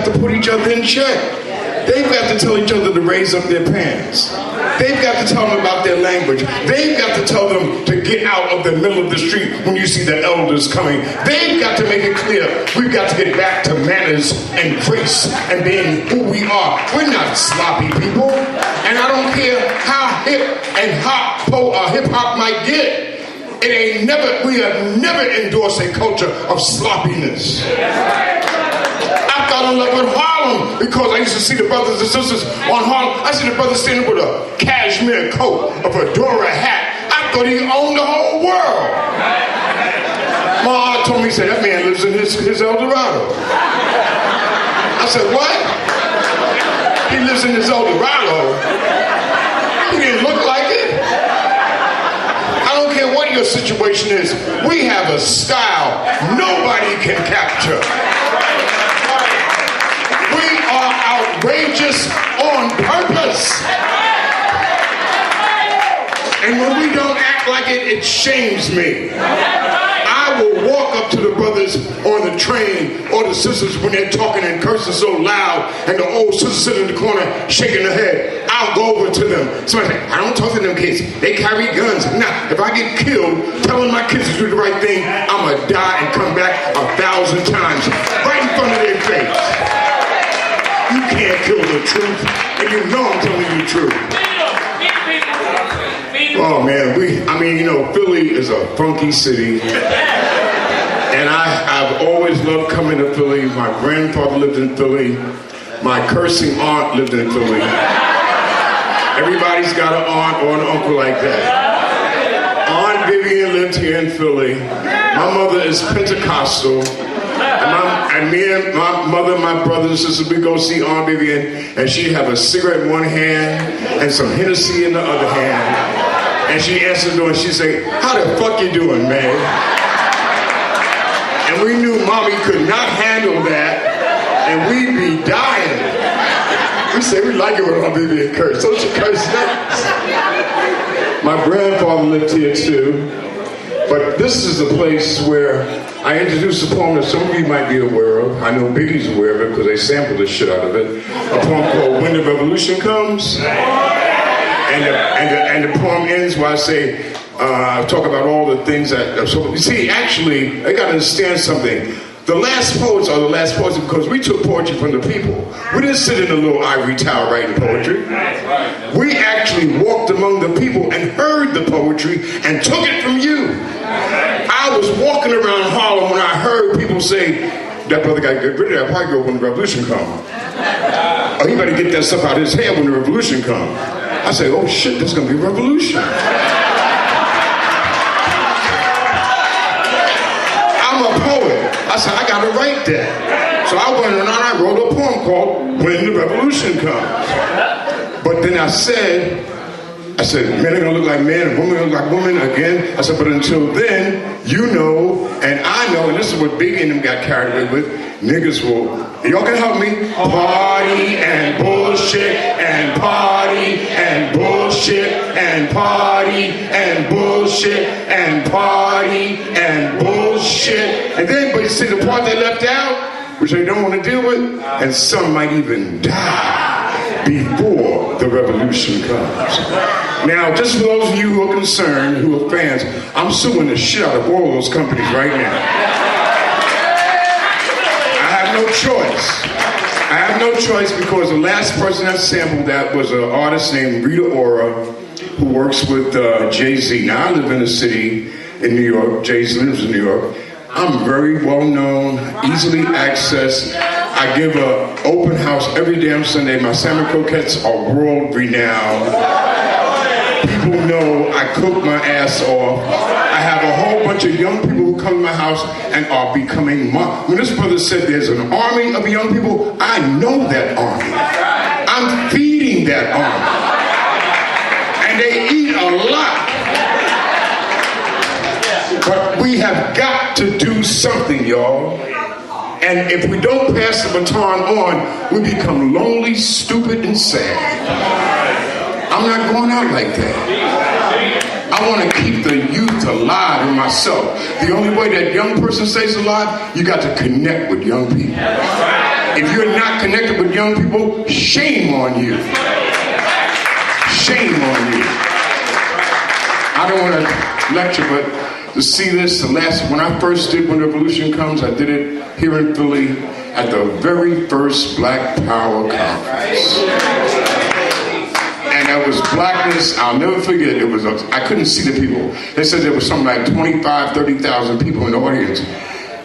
got to put each other in check. They've got to tell each other to raise up their pants. They've got to tell them about their language. They've got to tell them to get out of the middle of the street when you see the elders coming. They've got to make it clear we've got to get back to manners and grace and being who we are. We're not sloppy people. And I don't care how hip and hip-hop might get. We have never endorsed a culture of sloppiness. I fell in love with Harlem because I used to see the brothers and sisters on Harlem. I see the brother standing with a cashmere coat, a fedora hat. I thought he owned the whole world. My aunt told me, he said, that man lives in his El Dorado. I said, what? He lives in his El Dorado? He didn't look like it. I don't care what your situation is. We have a style nobody can capture. We are outrageous on purpose. And when we don't act like it, it shames me. I will walk up to the brothers on the train or the sisters when they're talking and cursing so loud and the old sister sitting in the corner shaking her head. I'll go over to them. Somebody say, I don't talk to them kids. They carry guns. Now, if I get killed telling my kids to do the right thing, I'm going to die and come back 1,000 times right in front of their face. You can't kill the truth, and you know I'm telling you the truth. Oh man, Philly is a funky city. And I've always loved coming to Philly. My grandfather lived in Philly. My cursing aunt lived in Philly. Everybody's got an aunt or an uncle like that. Aunt Vivian lived here in Philly. My mother is Pentecostal. And me and my mother and my brothers and sisters, we go see Aunt Vivian, and she'd have a cigarette in one hand and some Hennessy in the other hand. And she answered the door and she'd say, how the fuck you doing, man? And we knew Mommy could not handle that, and we'd be dying. We say we like it when Aunt Vivian curse. Don't you curse next? My grandfather lived here too. But this is a place where I introduced a poem that some of you might be aware of. I know Biggie's aware of it because they sampled the shit out of it. A poem called When the Revolution Comes. And the poem ends where I say, talk about all the things that... So, you see, actually, I got to understand something. The last poets are the last poets because we took poetry from the people. We didn't sit in a little ivory tower writing poetry. We actually walked among the people and heard the poetry and took it from you. I was walking around Harlem when I heard people say, that brother got to get rid of that white girl when the revolution comes. Or he better get that stuff out of his head when the revolution comes. I say, oh shit, there's going to be a revolution. I'm a poet. I said, I got to write that. So I went and I wrote a poem called When the Revolution Comes. But then I said, men are going to look like men and women are going to look like women again. I said, but until then, you know, and I know, and this is what Big and them got carried away with, niggas will, y'all can help me, party and bullshit and party and bullshit and party and bullshit and party and bullshit. And then, but you see the part they left out, which they don't want to deal with, and some might even die before the revolution comes. Now, just for those of you who are concerned, who are fans, I'm suing the shit out of all those companies right now. I have no choice. I have no choice because the last person that sampled that was an artist named Rita Ora, who works with Jay-Z. Now, I live in a city in New York. Jay-Z lives in New York. I'm very well known, easily accessed. I give an open house every damn Sunday. My salmon croquettes are world renowned. People know I cook my ass off. I have a whole bunch of young people who come to my house and are becoming when this brother said there's an army of young people, I know that army. I'm feeding that army. And they eat a lot. But we have got to do something, y'all. And if we don't pass the baton on, we become lonely, stupid, and sad. I'm not going out like that. I want to keep the youth alive in myself. The only way that young person stays alive, you got to connect with young people. If you're not connected with young people, shame on you. Shame on you. I don't want to lecture, but to see this, when I first did When Revolution Comes, I did it here in Philly at the very first Black Power Conference. And that was blackness, I'll never forget, I couldn't see the people. They said there was something like 25, 30,000 people in the audience.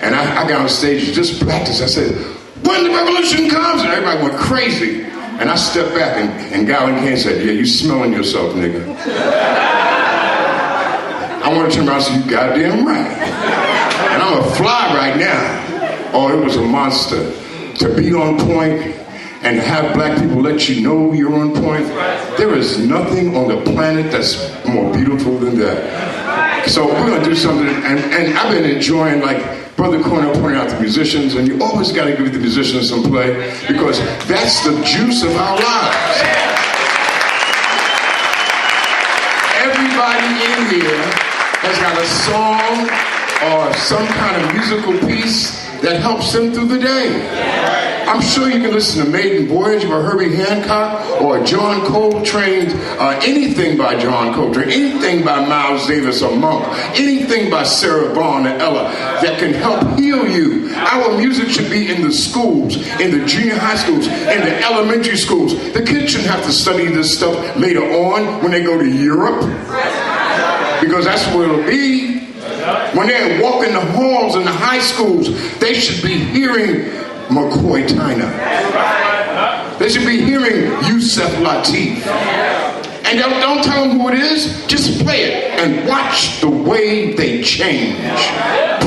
And I got on stage, just blackness. I said, when the revolution comes, and everybody went crazy. And I stepped back, and Gowan Kane said, yeah, you smelling yourself, nigga. I want to turn around and say, you goddamn right. And I'm a fly right now. Oh, it was a monster. To be on point and have black people let you know you're on point, there is nothing on the planet that's more beautiful than that. So we're going to do something, and I've been enjoying, like Brother Cornell pointed out, the musicians, and you always got to give the musicians some play, because that's the juice of our lives. Everybody in here has got a song or some kind of musical piece that helps them through the day. I'm sure you can listen to Maiden Voyage by Herbie Hancock or John Coltrane, anything by John Coltrane, anything by Miles Davis or Monk, anything by Sarah Vaughan or Ella that can help heal you. Our music should be in the schools, in the junior high schools, in the elementary schools. The kids shouldn't have to study this stuff later on when they go to Europe, because that's where it'll be. When they're walking the halls in the high schools, they should be hearing McCoy Tyner. They should be hearing Yusef Lateef. And don't tell them who it is, just play it and watch the way they change.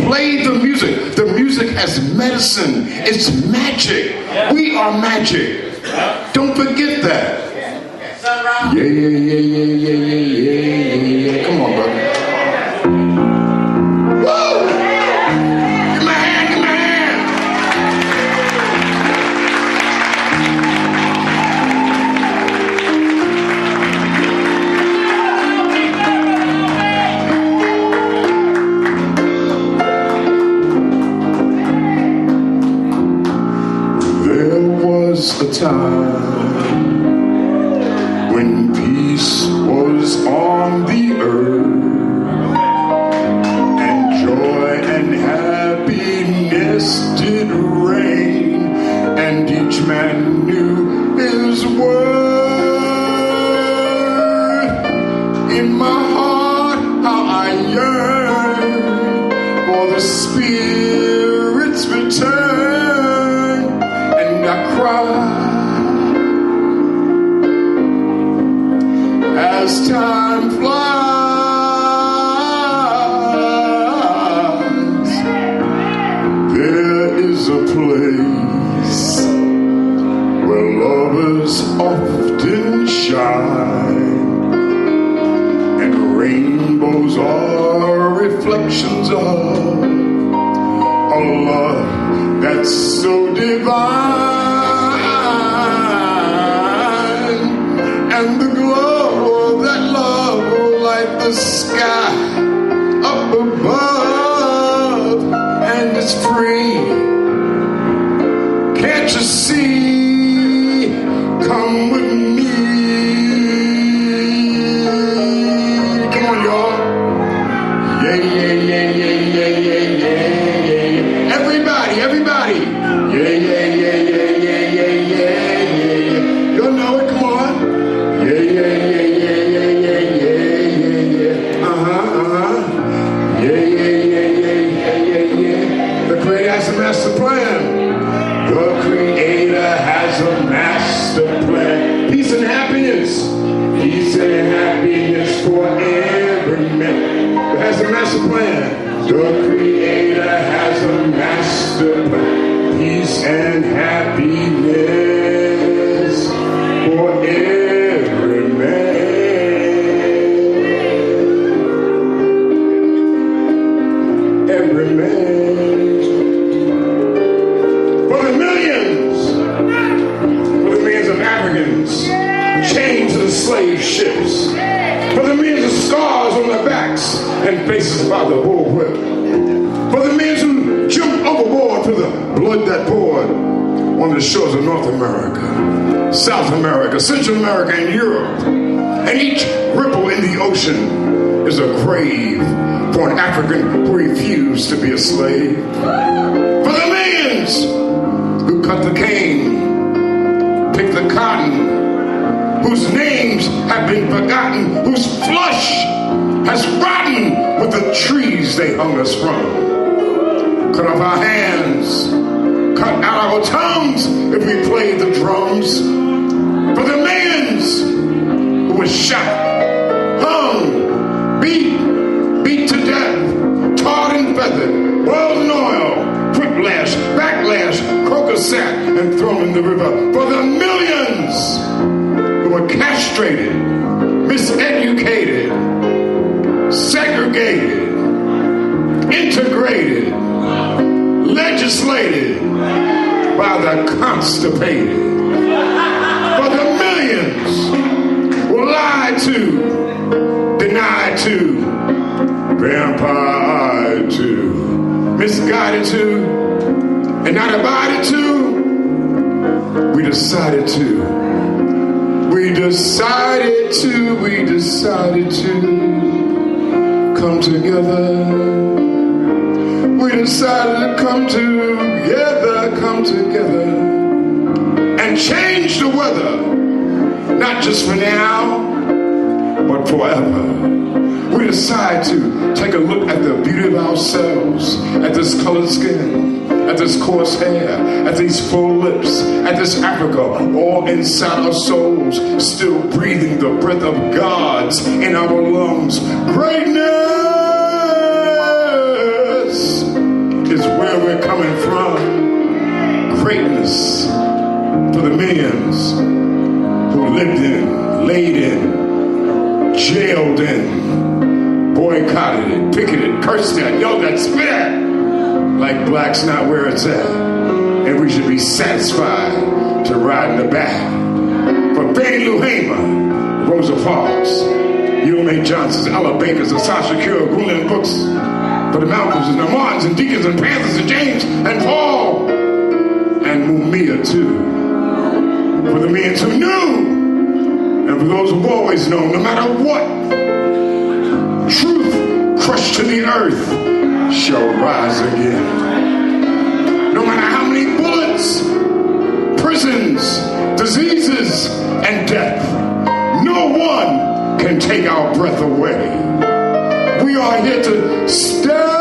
Play the music. The music has medicine. It's magic. We are magic. Don't forget that. Yeah, yeah, yeah, yeah, yeah, yeah, yeah. Come on, brother. A time when peace was on the earth, and joy and happiness did reign, and each man knew his worth. In my heart, how I yearn for the Spirit's return, and I cry as time flies. There is a place where lovers often shine, and rainbows are reflections of a love that's so divine, and the glow of that love will light the sky up above, and it's free. Can't you see? Come with me. Come on, y'all. Yeah, yeah, yeah, yeah, yeah, yeah, yeah, yeah. Everybody, everybody. Yeah, yeah, yeah, yeah, yeah, yeah, yeah, yeah. You'll know it. Come on. Yeah, yeah, yeah, yeah, yeah, yeah, yeah, yeah, yeah. Yeah, yeah, yeah, yeah, yeah, yeah, yeah. The Creator has a master plan. The Creator has a master plan. Peace and happiness. Peace and happiness for every man. It has a master plan. The Creator has a master plan. Peace and happiness for every man. Every man. For the millions of Africans chained to the slave ships. For the millions of scars on their backs and faces by the bullwhip. For the men who jumped overboard for the blood that poured on on the shores of North America, South America, Central America, and Europe. And each ripple in the ocean is a grave for an African who refused to be a slave. For the millions who cut the cane, pick the cotton, whose names have been forgotten, whose flesh has rotten with the trees they hung us from. Cut off our hands, cut out our tongues if we played the drums. For the millions who were shot, hung, beat to death, tarred and feathered, boiled in oil, whiplash, backlash, crocus sat, and thrown in the river. For the millions who were castrated, miseducated, segregated, integrated, legislated by the constipated. For the millions were lied to, denied to, vampired to, misguided to, and not abided to. We decided to. We decided to come together. We decided to come together and change the weather, not just for now, but forever. We decide to take a look at the beauty of ourselves, at this colored skin, at this coarse hair, at these full lips, at this Africa, all inside our souls, still breathing the breath of God's in our lungs. Greatness is where we're coming from. Greatness for the millions who lived in, laid in, jailed in, boycotted it, picketed, cursed at, yelled at, spit at, like black's not where it's at. And we should be satisfied to ride in the back. For Fannie Lou Hamer, Rosa Parks, U.M.A. Johnsons, Ella Bakers, and Sasha Cure, Gwendolyn Brooks, for the Malcolms and the Martins and Deacons and Panthers and James and Paul and Mumia too. For the men who knew, and for those who've always known, no matter what, truth crushed to the earth shall rise again. No matter how many bullets, prisons, diseases, and death, no one can take our breath away. We are here to stay.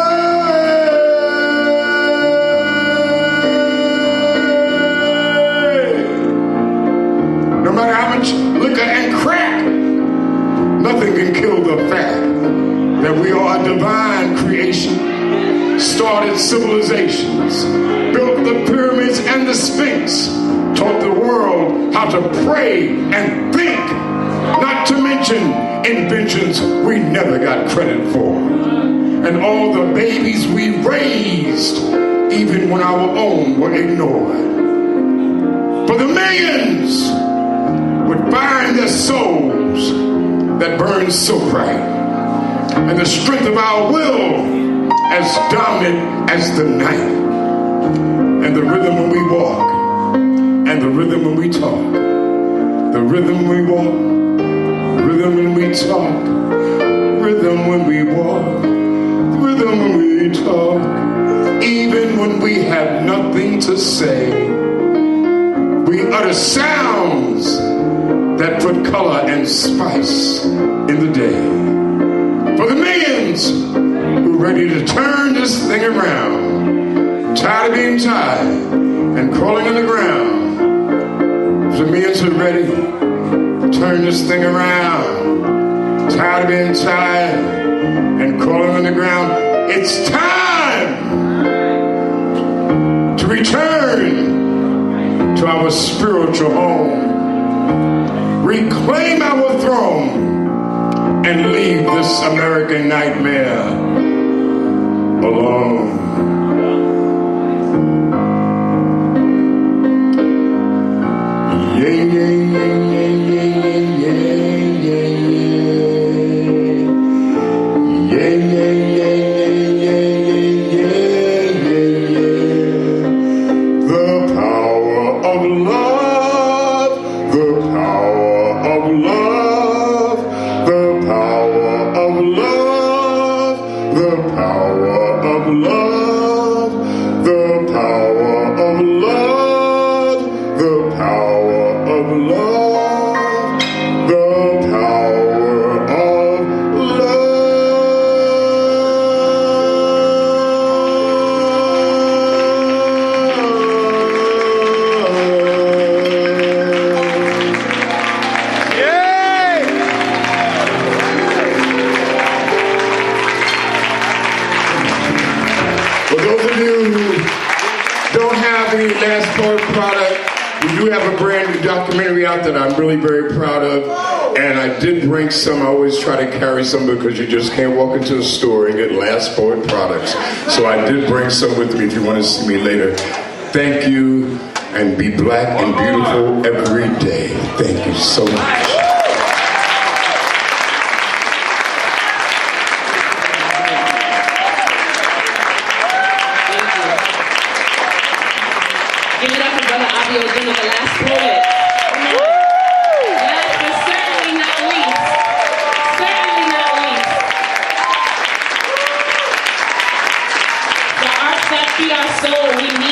No matter how much liquor and crack, nothing can kill the fact that we are a divine creation, started civilizations, built the pyramids and the Sphinx, taught the world how to pray and think, not to mention inventions we never got credit for, and all the babies we raised, even when our own were ignored. For the millions with fire in their souls that burns so bright, and the strength of our will as dominant as the night, and the rhythm when we walk, and the rhythm when we talk, the rhythm when we walk, rhythm when we talk, rhythm when we walk, rhythm when we talk, even when we have nothing to say, we utter sounds that put color and spice in the day. For the millions who are ready to turn this thing around, tired of being tied and crawling on the ground. For the millions who are ready to turn this thing around, tired of being tied and crawling on the ground. It's time to return to our spiritual home, reclaim our throne, and leave this American nightmare alone. Yeah, yeah, yeah, yeah, yeah, yeah, yeah, yeah, yeah, yeah, yeah, yeah, yeah. The power We do have a brand new documentary out that I'm really very proud of. And I did bring some. I always try to carry some because you just can't walk into a store and get last forward products. So I did bring some with me if you want to see me later. Thank you, and be black and beautiful every day. Thank you so much. Give it up for Brother ABIODUN, the last poet. Last but certainly not least. Certainly not least. The arts that feed our soul, we need